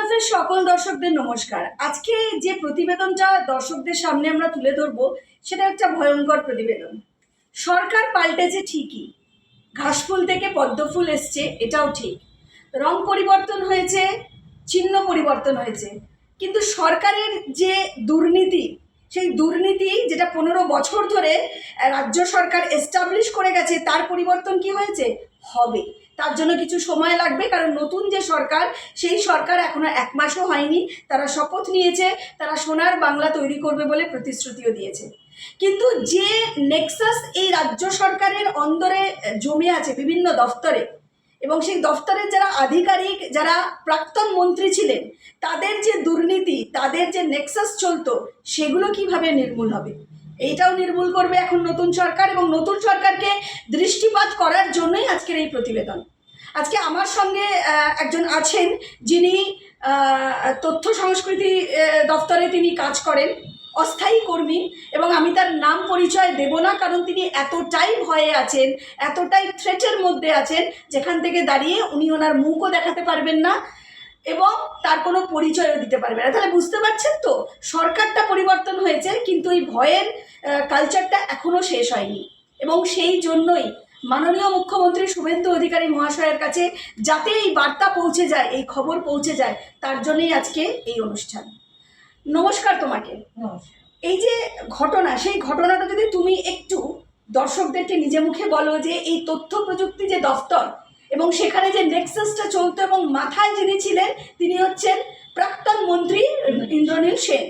নিউজের সকল দর্শকদের নমস্কার। আজকে যে প্রতিবেদনটা দর্শকদের সামনে আমরা তুলে ধরবো সেটা একটা ভয়ঙ্কর প্রতিবেদন। সরকার পাল্টেছে ঠিকই, ঘাসফুল থেকে পদ্মফুল এসছে, এটাও ঠিক। রং পরিবর্তন হয়েছে, চিহ্ন পরিবর্তন হয়েছে, কিন্তু সরকারের যে দুর্নীতি, সেই দুর্নীতি যেটা 15 বছর ধরে রাজ্য সরকার এস্টাবলিশ করে গেছে, তার পরিবর্তন কি হয়েছে? হবে। তার জন্য কিছু সময় লাগবে, কারণ নতুন যে সরকার, সেই সরকার এখনো 1 মাসও হয়নি। তারা শপথ নিয়েছে, তারা সোনার বাংলা তৈরি করবে বলে প্রতিশ্রুতিও দিয়েছে। কিন্তু যে নেক্সাস এই রাজ্য সরকারের অন্দরে জমে আছে বিভিন্ন দফতরে, এবং সেই দফতরের যারা আধিকারিক, যারা প্রাক্তন মন্ত্রী ছিলেন, তাদের যে দুর্নীতি, তাদের যে নেক্সাস চলতো, সেগুলো কিভাবে নির্মূল হবে? এইটাও নির্মূল করবে এখন নতুন সরকার, এবং নতুন সরকারকে দৃষ্টিপাত করার জন্যই আজকের এই প্রতিবেদন। আজকে আমার সঙ্গে একজন আছেন, যিনি তথ্য সংস্কৃতি দফতরে তিনি কাজ করেন, অস্থায়ী কর্মী, এবং আমি তার নাম পরিচয় দেব না, কারণ তিনি এতটাই ভয়ে আছেন, এতটাই থ্রেটের মধ্যে আছেন, যেখান থেকে দাঁড়িয়ে উনি ওনার মুখও দেখাতে পারবেন না এবং তার কোনো পরিচয়ও দিতে পারবে না। তাহলে বুঝতে পারছেন তো, সরকারটা পরিবর্তন হয়েছে, কিন্তু এই ভয়ের কালচারটা এখনও শেষ হয়নি। এবং সেই জন্যই মাননীয় মুখ্যমন্ত্রী শুভেন্দু অধিকারী মহাশয়ের কাছে যাতে এই বার্তা পৌঁছে যায়, এই খবর পৌঁছে যায়, তার জন্যই আজকে এই অনুষ্ঠান। নমস্কার তোমাকে। এই যে ঘটনা, সেই ঘটনাটা যদি তুমি একটু দর্শকদেরকে নিজে মুখে বলো, যে এই তথ্য প্রযুক্তি যে দফতর এবং সেখানে যে নেক্সাসটা চলতো, এবং মাথায় যিনি ছিলেন তিনি হচ্ছেন প্রাক্তন মন্ত্রী ইন্দ্রনীল সেন,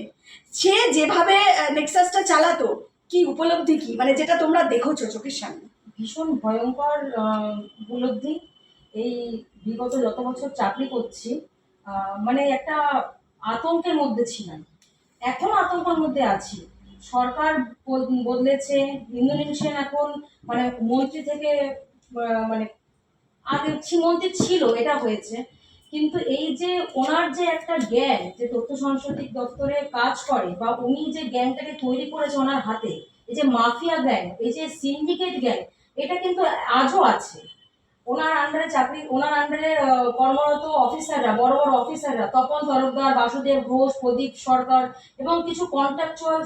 সে যেভাবে নেক্সাসটা চালাতো, কি উপলব্ধি, কি মানে যেটা তোমরা দেখেছো চোখের সামনে? ভীষণ ভয়ঙ্কর উপলব্ধি। এই বিগত যত বছর চাকরি করছি, মানে একটা আতঙ্কের মধ্যে ছিলাম, এখন আতঙ্কের মধ্যে আছি। সরকার বদলেছে, ইন্দ্রনীল সেন এখন মানে মন্ত্রী থেকে মানে আগে মন্ত্রী ছিল, এটা হয়েছে। কিন্তু এই যে ওনার যে একটা গ্যাং, যে তথ্য সাংস্কৃতিক দপ্তরে কাজ করে, বা উনি যে গ্যাংটাকে তৈরি করেছে ওনার হাতে, এই যে মাফিয়া গ্যাং, এই যে সিন্ডিকেট গ্যাং, এটা কিন্তু আজও আছে। ওনার আন্ডারে চাকরি, ওনার আন্ডারে কর্মরত অফিসাররা, বড় বড় অফিসাররা, তপন তরফদার, বাসুদেব ঘোষ, প্রদীপ সরকার, এবং কিছু কন্ট্রাকচুয়াল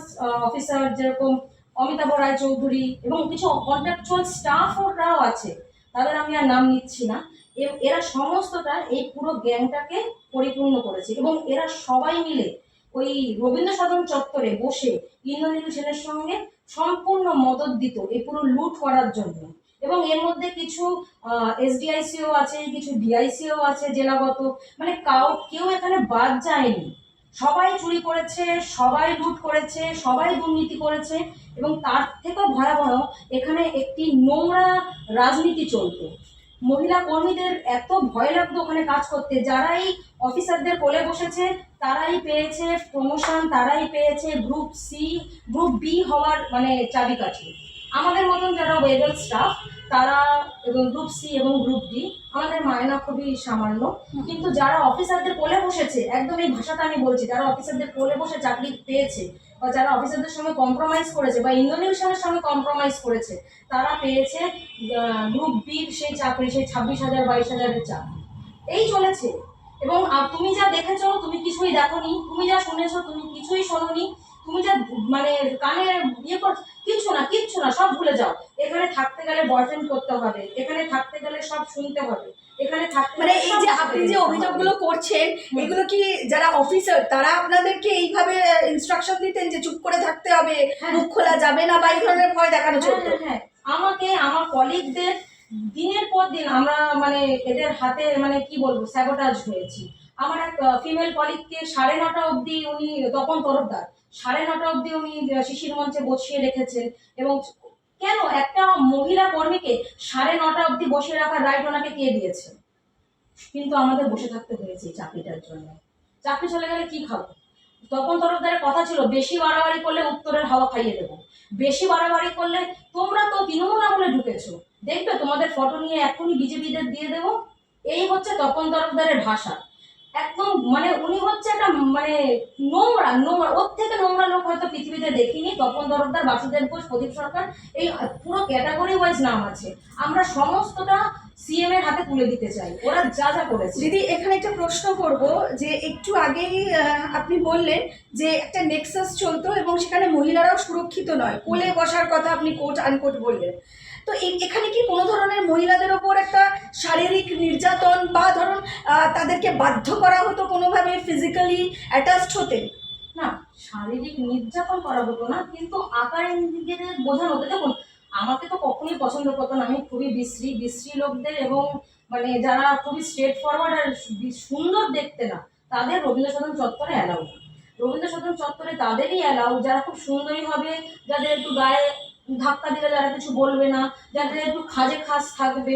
অফিসার যেরকম অমিতাভ রায় চৌধুরী, এবং কিছু কন্ট্রাকচুয়াল স্টাফরাও আছে, তাদের আমি আর নাম নিচ্ছি না। এরা সমস্তটা এই পুরো গ্যাংটাকে পরিপূর্ণ করেছে, এবং এরা সবাই মিলে ওই রবীন্দ্র সদন চত্বরে বসে ইন্দ্রনীল সেনের সঙ্গে সম্পূর্ণ মদত দিত এই পুরো লুট করার জন্য। এবং এর মধ্যে কিছু এসডিআইসিও আছে, কিছু ডিআইসিও আছে জেলাগত, মানে কেউ এখানে বাদ যায়নি। সবাই চুরি করেছে, সবাই লুট করেছে, সবাই দুর্নীতি করেছে, এবং তার থেকেও ভয়াবহ, এখানে একটি নোংরা রাজনীতি চলতো। মহিলা কর্মীদের এত ভয় লাগতো ওখানে কাজ করতে, যারাই অফিসারদের কোলে বসেছে তারাই পেয়েছে প্রমোশন, তারাই পেয়েছে গ্রুপ সি, গ্রুপ বি হওয়ার মানে চাবিকাঠি। আমাদের মতন যারা ওয়েবেল স্টাফ, তারা এবং গ্রুপ সি এবং গ্রুপ ডি, আমাদের মায়না খুবই সামান্য। কিন্তু যারা অফিসারদের কোলে বসেছে, একদম এই ভাষাটা আমি বলছি, যারা অফিসারদের কোলে বসে চাকরি পেয়েছে, বা যারা অফিসারদের সঙ্গে কম্প্রোমাইজ করেছে, বা ইন্দ্রনীল সেনের সঙ্গে কম্প্রোমাইজ করেছে, তারা পেয়েছে গ্রুপ বির সেই চাকরি, সেই 26,000 22,000-এর চাকরি। এই চলেছে। এবং তুমি যা দেখেছো তুমি কিছুই দেখোনি, তুমি যা শুনেছো তুমি কিছুই শোনোনি, তুমি যা মানে কানে ইয়ে কর, কিচ্ছু না, সব ভুলে যাও। এখানে থাকতে গেলে বয়ফ্রেন্ড করতে হবে, এখানে থাকতে গেলে সব শুনতে হবে, এখানে থাকতে মানে এই যে আপনি যে অভিযোগগুলো করছেন, এগুলো কি যারা অফিসার তারা আপনাদেরকে এইভাবে ইনস্ট্রাকশন দিতেন যে চুপ করে থাকতে হবে, মুখ খোলা যাবে না, বা এই ধরনের ভয় দেখানো চলতো? হ্যাঁ, আমাকে, আমার কলিগদের দিনের পর দিন আমরা মানে এদের হাতে মানে কি বলবো স্যাবোটাজ হয়েছি। আমার এক ফিমেল কলিগকে 9:30 অবধি উনি, তপন তরফদার, 9:30 অবধি উনি শিশির মঞ্চে বসিয়ে রেখেছেন। এবং কেন একটা মহিলা কর্মীকে 9:30 অবধি বসিয়ে রাখার রাইট ওনাকে কে দিয়েছে? কিন্তু আমাদের বসে থাকতে হয়েছে এই চাকরিটার জন্য। চাকরি চলে গেলে কি খাবো? তপন তরফদারের কথা ছিল, বেশি বাড়াবাড়ি করলে উত্তরের হাওয়া খাইয়ে দেবো। বেশি বাড়াবাড়ি করলে, তোমরা তো তৃণমূল আমলে ঢুকেছো, দেখবে তোমাদের ফটো নিয়ে এখনই বিজেপিদের দিয়ে দেবো। এই হচ্ছে তপন তরফদারের ভাষা। একদম মানে উনি হচ্ছে একটা মানে নোংরা নোংরা, ওর থেকে নোংরা লোক হয়তো পৃথিবীতে দেখিনি। তপন তরফদার, বাসুদেব ঘোষ, প্রদীপ সরকার, এই পুরো ক্যাটাগরি ওয়াইজ নাম আছে। আমরা সমস্তটা সিএম এর হাতে তুলে দিতে চাই, ওরা যা যা করেছে। দিদি এখানে একটা প্রশ্ন করব, যে একটু আগেই আপনি বললেন যে একটা নেক্সাস চলতো এবং সেখানে মহিলারাও সুরক্ষিত নয়, কোলে বসার কথা আপনি কোট আনকোট বললেন। তো এখানে কি কোনো ধরনের মহিলাদের ওপর একটা শারীরিক নির্যাতন বা ধরুন তাদেরকে বাধ্য করা হতো কোনোভাবে ফিজিক্যালি অ্যাটাচড হতে? না, শারীরিক নির্যাতন করা হতো না, কিন্তু আকার ইঙ্গিতে বোঝানো হতো। দেখুন, আমাকে তো কখনোই পছন্দ করতো না, আমি খুবই বিশ্রী বিশ্রী লোকদের এবং মানে যারা খুবই স্ট্রেট ফরওয়ার্ড আর সুন্দর দেখতে না, তাদের রবীন্দ্র সদন চত্বরে অ্যালাউ না। রবীন্দ্র সদন চত্বরে তাদেরই অ্যালাউ যারা খুব সুন্দরী হবে, যাদের একটু গায়ে ধাক্কা দিলে যারা কিছু বলবে না, যাদের একটু খাজে খাস থাকবে।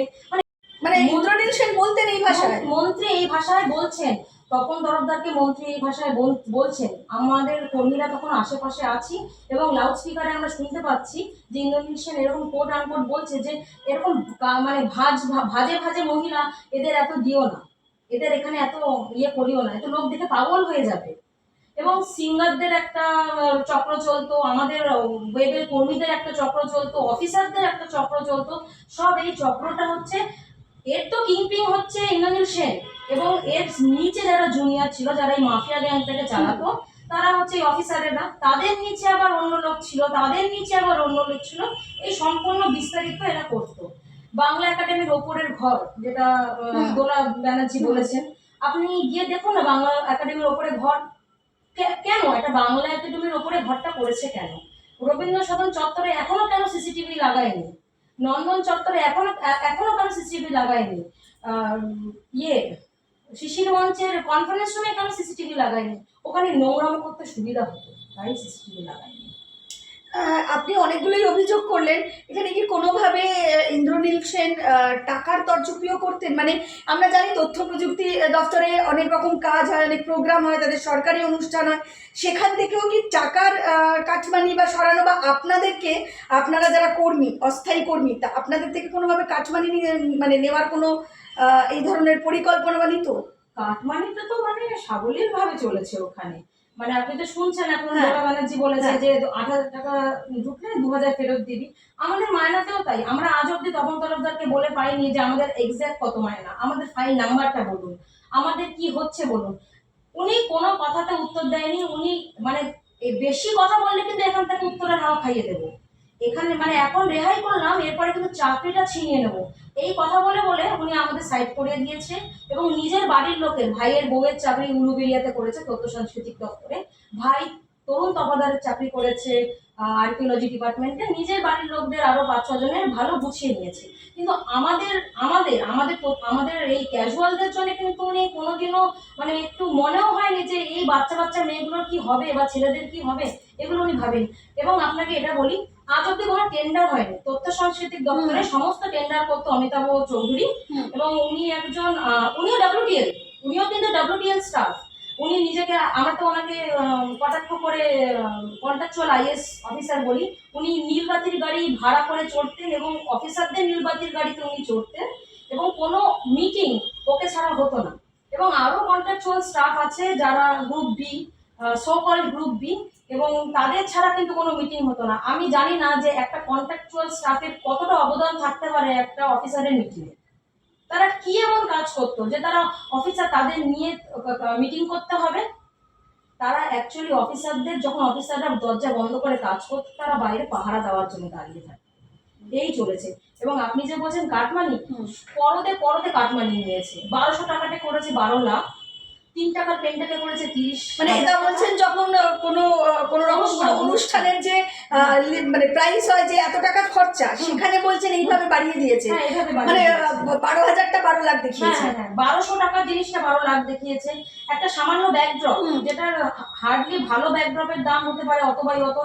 মানে ইন্দ্রনীল সেন বলতেন এই ভাষায়? মন্ত্রী এই ভাষায় বলছেন, তপন তরফদারকে মন্ত্রী এই ভাষায় বলছেন। আমাদের কর্মীরা তখন আশেপাশে আছি এবং লাউড স্পিকারে আমরা শুনতে পাচ্ছি যে ইন্দ্রনীল সেন এরকম কোট আনকোট বলছে যে এরকম মানে ভাজে ভাজে মহিলা এদের এত দিও না, এদের এখানে এত ইয়ে করিও না, এত লোক দেখে পাগল হয়ে যাবে। এবং সিঙ্গারদের একটা চক্র চলতো, আমাদের ওয়েবের কর্মীদের একটা চক্র চলতো, অফিসারদের একটা চক্র চলতো। সব এই চক্রটা হচ্ছে, এর তো কিংপিং হচ্ছে ইন্দ্রনীল সেন, এবং এর নিচে যারা জুনিয়র ছিল, যারা এই মাফিয়া গ্যাংটাকে চালাতো, তারা হচ্ছে এই অফিসারেরা, তাদের নিচে আবার অন্য লোক ছিল, তাদের নিচে আবার অন্য লোক ছিল। এই সম্পূর্ণ বিস্তারিত এরা করতো। বাংলা একাডেমির ওপরের ঘর, যেটা দোলা ব্যানার্জি বলেছেন, আপনি গিয়ে দেখুন না বাংলা একাডেমির ওপরে ঘর কেন, একটা বাংলা একাডেমির ওপরে ঘরটা করেছে কেন? রবীন্দ্র সদন চত্বরে এখনো কেন সিসিটিভি লাগায়নি? নন্দন চত্বরে এখনো এখনো কেন সিসিটিভি লাগায়নি? ইয়ে শিশির মঞ্চের কনফারেন্স রুমে কেন সিসিটিভি লাগায়নি? ওখানে নোংরামো করতে সুবিধা হতো, তাই সিসিটিভি লাগায়নি। আপনি অনেকগুলোই অভিযোগ করলেন, এখানে কি কোনোভাবে ইন্দ্রনীল সেন টাকার তর্জপিও করতেন? মানে আমরা জানি তথ্য প্রযুক্তি দপ্তরে অনেক রকম কাজ হয়, অনেক প্রোগ্রাম হয়, তাদের সরকারি অনুষ্ঠান হয়, সেখান থেকেও কি টাকার কাটমানি বা সরানো, বা আপনাদেরকে, আপনারা যারা কর্মী, অস্থায়ী কর্মী, তা আপনাদের থেকে কোনোভাবে কাটমানি মানে নেওয়ার কোনো এই ধরনের পরিকল্পনা বা নিত? কাটমানিটা তো মানে সাবলীল ভাবে চলেছে ওখানে। মানে আপনি তো শুনছেন এখন হ্যাঁ। মমতা ব্যানার্জি বলেছে হ্যাঁ। যে 8,000 টাকা ঢুকলে 2,000 ফেরত দিবি। আমাদের মায়নাতেও তাই। আমরা আজ অব্দি তপন তরফদারকে বলে পাইনি যে আমাদের এক্সাক্ট কত মায়না, আমাদের ফাইল নাম্বারটা বলুন, আমাদের কি হচ্ছে বলুন। উনি কোনো কথাতে উত্তর দেয়নি। উনি মানে বেশি কথা বললে কিন্তু এখান থেকে উত্তরের হাওয়া খাইয়ে দেবো। এখানে মানে এখন রেহাই করলাম, এরপরে কিন্তু চাকরিটা ছিনিয়ে নেবো, এই কথা বলে বলে উনি আমাদের সাইড করিয়ে দিয়েছে। এবং নিজের বাড়ির লোকের, ভাইয়ের বউয়ের চাকরি উলুবেড়িয়াতে করেছে তথ্য সাংস্কৃতিক দপ্তরে, ভাই তরুণ তপাদারের চাকরি করেছে আর্কিওলজি ডিপার্টমেন্টে, নিজের বাড়ির লোকদের আরো 5-6 জনের ভালো গুছিয়ে নিয়েছে। কিন্তু আমাদের আমাদের আমাদের আমাদের এই ক্যাজুয়ালদের জন্য কিন্তু উনি কোনোদিনও মানে একটু মনেও হয়নি যে এই বাচ্চা বাচ্চা মেয়েগুলোর কি হবে বা ছেলেদের কি হবে, এগুলো উনি ভাবেন। এবং আপনাকে এটা বলি, আজ অব্দি কোনো টেন্ডার হয়নি তথ্য সাংস্কৃতিক দপ্তরে, সমস্ত টেন্ডার করতো অমিতাভ চৌধুরী। এবং উনি একজন উনিও ডাব্লিউটিএল, উনিও কিন্তু ডাব্লিউটিএল স্টাফ। উনি নিজেকে, আমরা তো ওনাকে কটাক্ষ করে কন্ট্রাকচুয়াল আইএস অফিসার বলি। উনি নীলবাতির গাড়ি ভাড়া করে চড়তেন এবং অফিসারদের নীলবাতির গাড়িতে উনি চড়তেন, এবং কোনো মিটিং ওকে ছাড়া হতো না। এবং আরও কন্ট্রাকচুয়াল স্টাফ আছে যারা group B, so called group B, এবং তাদের ছাড়া কিন্তু কোনো মিটিং হতো না। আমি জানি না যে একটা কন্ট্রাকচুয়াল স্টাফের কতটা অবদান থাকতে পারে একটা অফিসারের মিটিংয়ে। তারা কি এমন কাজ করতো যে তারা অফিসার তাদের নিয়ে মিটিং করতে হবে? তারা অ্যাকচুয়ালি অফিসারদের, যখন অফিসাররা দরজা বন্ধ করে কাজ করতো, তারা বাইরে পাহারা দেওয়ার জন্য দাঁড়িয়ে থাকে। এই চলেছে। এবং আপনি যে বলছেন কাটমানি, পরতে পরতে কাটমানি নিয়েছে। 1200 টাকাতে করেছে 12 লাখ, 3 টাকার পেনটাকে করেছে 30। মানে এটা বলছেন যখন কোনো কোনো রকম কোনো অনুষ্ঠানের যে মানে প্রাইস হয় যে এত টাকা খরচা, সেখানে বলছেন এইভাবে বাড়িয়ে দিয়েছে। হ্যাঁ, এইভাবে মানে বাড়িয়ে দিয়েছে। 12,000টা 12 লাখ হ্যাঁ দেখিয়েছে। হ্যাঁ হ্যাঁ, 1200 টাকার জিনিসটা 12 লাখ দেখিয়েছে। একটা সামান্য ব্যাকড্রপ, যেটা হার্ডলি ভালো ব্যাকড্রপের দাম হতে পারে অত বাই অত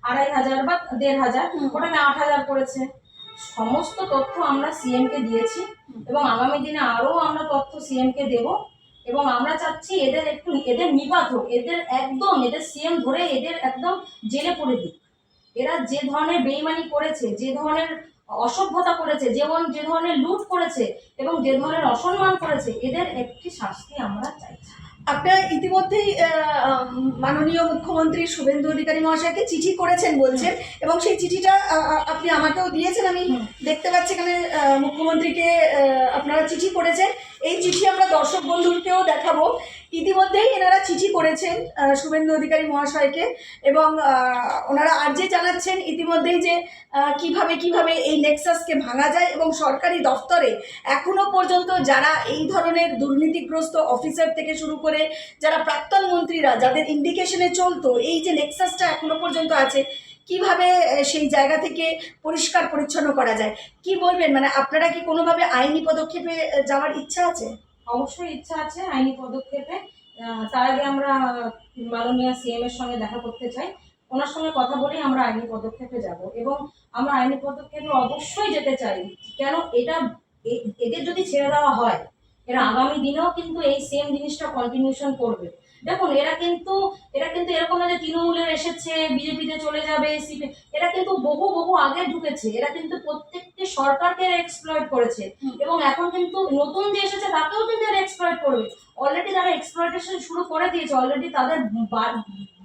2,500 বা 1,500, ওটাকে 8,000 করেছে। সমস্ত তথ্য আমরা সিএম কে দিয়েছি এবং আগামী দিনে আরো আমরা তথ্য সিএম কে দেব। এবং আমরা চাচ্ছি এদের একটু, এদের নিপাত হোক, এদের একদম, এদের সিএম ধরে এদের একদম জেলে পড়ে দিক। এরা যে ধরনের বেইমানি করেছে, যে ধরনের অসভ্যতা করেছে, যে ধরনের লুট করেছে এবং যে ধরনের অসম্মান করেছে, এদের একটি শাস্তি আমরা চাইছি। আপনারা ইতিমধ্যেই মাননীয় মুখ্যমন্ত্রী শুভেন্দু অধিকারী মহাশয়কে চিঠি করেছেন বলছেন, এবং সেই চিঠিটা আপনি আমাকেও দিয়েছেন। আমি দেখতে পাচ্ছি এখানে মুখ্যমন্ত্রীকে আপনারা চিঠি করেছেন। এই চিঠি আমরা দর্শক বন্ধুকেও দেখাবো। ইতিমধ্যেই এনারা চিঠি করেছেন শুভেন্দু অধিকারী মহাশয়কে, এবং ওনারা আর্জি জানাচ্ছেন ইতিমধ্যেই যে কিভাবে এই নেক্সাসকে ভাঙা যায়, এবং সরকারি দফতরে এখনো পর্যন্ত যারা এই ধরনের দুর্নীতিগ্রস্ত অফিসার থেকে শুরু করে যারা প্রাক্তন মন্ত্রীরা যাদের ইন্ডিকেশনে চলতো, এই যে নেক্সাসটা এখনো পর্যন্ত আছে, কিভাবে সেই জায়গা থেকে পরিষ্কার পরিচ্ছন্ন করা যায়, কি বলবেন? মানে আপনারা কি কোনোভাবে আইনি পদক্ষেপে যাওয়ার ইচ্ছা আছে? অবশ্যই ইচ্ছা আছে আইনি পদক্ষেপে। তার আগে আমরা মাননীয় সিএম এর সঙ্গে দেখা করতে চাই। ওনার সঙ্গে কথা বলেই আমরা আইনি পদক্ষেপে যাব, এবং আমরা আইনি পদক্ষেপে অবশ্যই যেতে চাই। কেন এটা এদের যদি ছেড়ে দেওয়া হয়, এরা আগামী দিনেও কিন্তু এই সেম জিনিসটা কন্টিনিউশন করবে। দেখুন, এরা কিন্তু এরকম না যে তৃণমূলের এসেছে বিজেপিতে চলে যাবে, এরা কিন্তু বহু আগে ঢুকেছে। এরা কিন্তু প্রত্যেকটি সরকারকে এক্সপ্লয়েট করেছে, এবং এখন কিন্তু নতুন যে এসেছে তাকেও কিন্তু এরা এক্সপ্লয়েট করবে। অলরেডি তারা এক্সপ্লয়েটেশন শুরু করে দিয়েছে, অলরেডি তাদের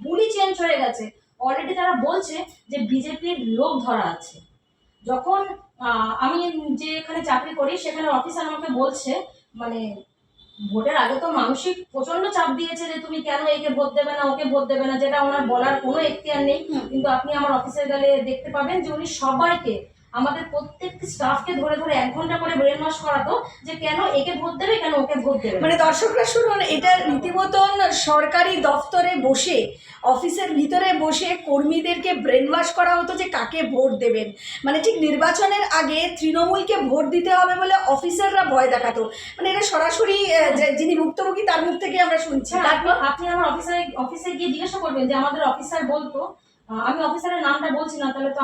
বুলি চেঞ্জ হয়ে গেছে। অলরেডি তারা বলছে যে বিজেপির লোক ধরা আছে। যখন আমি যে এখানে চাকরি করি সেখানে অফিসার আমাকে বলছে, মানে ভোটের আগে তো মানসিক প্রচন্ড চাপ দিয়েছে যে তুমি কেন একে ভোট দেবে না, ওকে ভোট দেবে না, যেটা ওনার বলার কোনো এখতিয়ার নেই। কিন্তু আপনি আমার অফিসে গেলে দেখতে পাবেন যে উনি সবাইকে, আমাদের প্রত্যেকটি স্টাফকে ধরে 1 ঘন্টা করে ব্রেন ওয়াশ করাতো যে কেন একে ভোট দেবে, কেন ওকে ভোট দেবে। মানে দর্শকরা শুনুন, এটা রীতিমতন সরকারি দফতরে বসে, অফিসের ভিতরে বসে কর্মীদেরকে ব্রেন ওয়াশ করা হতো যে কাকে ভোট দেবেন। মানে ঠিক নির্বাচনের আগে তৃণমূলকে ভোট দিতে হবে বলে অফিসাররা ভয় দেখাতো। মানে এটা সরাসরি যিনি ভুক্তভোগী তার মুখ থেকে আমরা শুনছি। আপনি আমার অফিসে গিয়ে জিজ্ঞাসা করবেন যে আমাদের অফিসার বলতো, আমি অফিসারের নামটা বলছি না, তাহলে তো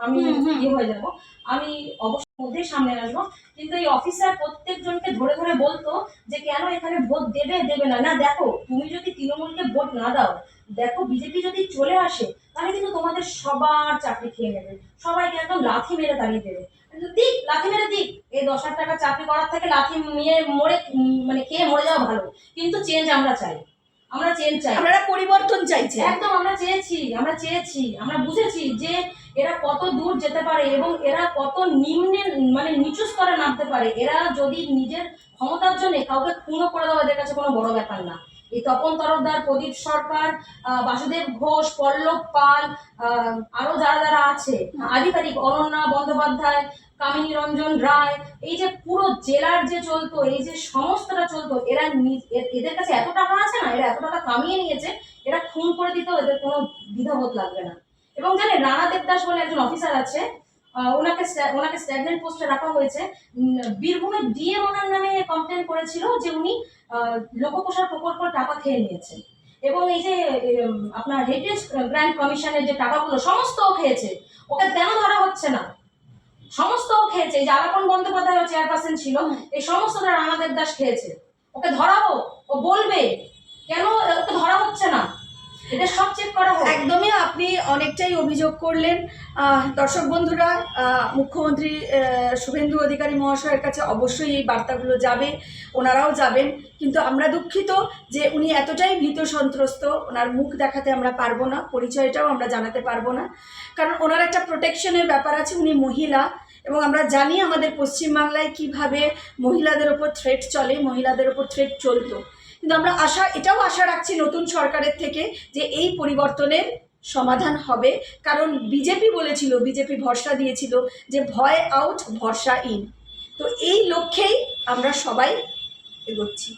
আমি ইয়ে হয়ে যাবো। আমি অবশ্যই মধ্যেই সামনে আসবো। কিন্তু এই অফিসার প্রত্যেকজনকে ধরে বলতো যে কেন এখানে ভোট দেবে না। না, দেখো, তুমি যদি তৃণমূলকে ভোট না দাও, দেখো বিজেপি যদি চলে আসে, তাহলে কিন্তু তোমাদের সবার চাকরি খেয়ে নেবে, সবাইকে একদম লাথি মেরে তাড়িয়ে দেবে। দিক, লাথি মেরে দিক। এই 10,000 টাকা চাকরি করার থেকে লাথি নিয়ে খেয়ে মরে যাওয়া ভালো। কিন্তু চেঞ্জ আমরা চাই, আমরা চেঞ্জ চাই, আমরা পরিবর্তন চাইছি। একদম আমরা চেয়েছি, আমরা বুঝেছি যে এরা কত দূর যেতে পারে এবং এরা কত নিচু স্তরে নামতে পারে। এরা যদি নিজের ক্ষমতার জন্য কাউকে খুনও করে দেওয়া এদের কাছে কোনো বড় ব্যাপার না। এই তপন তরফদার, প্রদীপ সরকার, বাসুদেব ঘোষ, পল্লব পাল, আরো যারা আছে আধিকারিক, অনন্যা বন্দ্যোপাধ্যায়, কামিনী রঞ্জন রায়, এই যে পুরো জেলার যে চলতো, এই যে সমস্তটা চলতো, এদের কাছে এত টাকা আছে না, এরা এত টাকা কামিয়ে নিয়েছে, এরা খুন করে দিতেও এদের কোনো দ্বিধাবোধ লাগবে না। এবং জানেন, রানা দেবদাস বলে একজন অফিসার আছে, ওনাকে স্ট্যাগনেন্ট পোস্টে রাখা হয়েছে। বীরভূমের ডিএম ওনার নামে কমপ্লেন করেছিল যে উনি লোকপ্রসার প্রকল্পের টাকা খেয়ে নিয়েছেন, এবং এই যে আপনার হেরিটেজ গ্র্যান্ড কমিশনের যে টাকাগুলো সমস্ত খেয়েছে। ওকে কেন ধরা হচ্ছে না? সমস্ত খেয়েছে। এই যে আলাপন বন্দ্যোপাধ্যায় চেয়ারপারসন ছিল, এই সমস্তটা রানা দেবদাস খেয়েছে। ওকে ধরা হোক, ও বলবে কেন ওকে ধরা হচ্ছে না, এটা সব চেক করা হোক। একদমই আপনি অনেকটাই অভিযোগ করলেন। দর্শক বন্ধুরা, মুখ্যমন্ত্রী শুভেন্দু অধিকারী মহাশয়ের কাছে অবশ্যই এই বার্তাগুলো যাবে, ওনারাও যাবেন। কিন্তু আমরা দুঃখিত যে উনি এতটাই ভীত সন্ত্রস্ত, ওনার মুখ দেখাতে আমরা পারবো না, পরিচয়টাও আমরা জানাতে পারবো না, কারণ ওনার একটা প্রোটেকশনের ব্যাপার আছে। উনি মহিলা, এবং আমরা জানি আমাদের পশ্চিমবাংলায় কিভাবে মহিলাদের ওপর থ্রেট চলে, মহিলাদের ওপর থ্রেট চলতো। কিন্তু আমরা এটাও আশা রাখছি নতুন সরকারের থেকে যে এই পরিবর্তনের সমাধান হবে, কারণ বিজেপি বলেছিল, বিজেপি ভরসা দিয়েছিল যে ভয় আউট, ভরসা ইন। তো এই লক্ষ্যেই আমরা সবাই এগোচ্ছি।